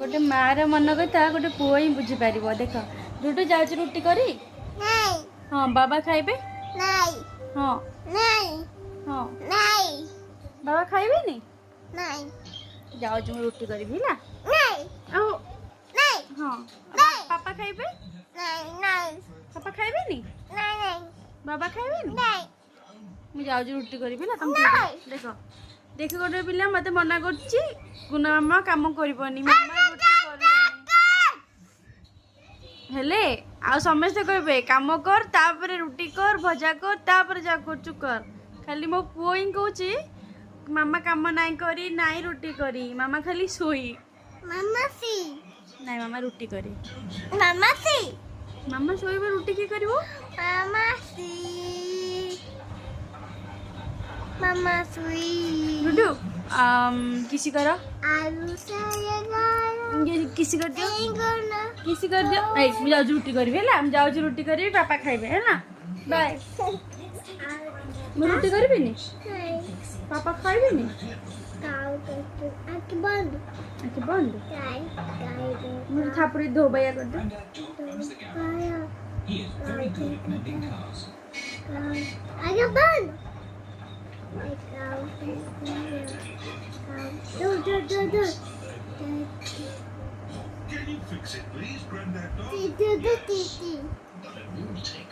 गोटे मार मन कथा गोटे पुओ ही बुझी पार देख डुडू जाऊँ रुटी करी हाँ बाबा खाइबे हाँ हाँ बाबा खाइबे नी जाऊँ मुझे रुटी करी ना हाँ पापा खाइबे पापा खाइबे नी बाबा खाइबे नी मुझे जाऊँ रुटी करी ना तुम देख देख गोटे पिला मत मना कर गुना मामा काम करनी हेले आ समस्ते कहे काम कर तापर रुटी कर भजा कर तापर जा कर कर खाली मो पुओ ही कहूँ मामा काम नाई करी नाई रुटी करी मामा खाली सोई नाई मामा रुटी करी मामा सोई रुटी की करिवो मामा सुई डुडू किसी करो किसी कर दियो किसी कर दियो ए मैं जाऊँ रुटी करी है ना जाऊँ रुटी करी पापा खाइबे है ना बाय मैं रुटी करी नी पापा खाइबे नी आँख बंद मुझे थापड़ी धो भैया कर दे आगे बंद do. Can you fix it, please, Granddad Dog? Do. We'll take.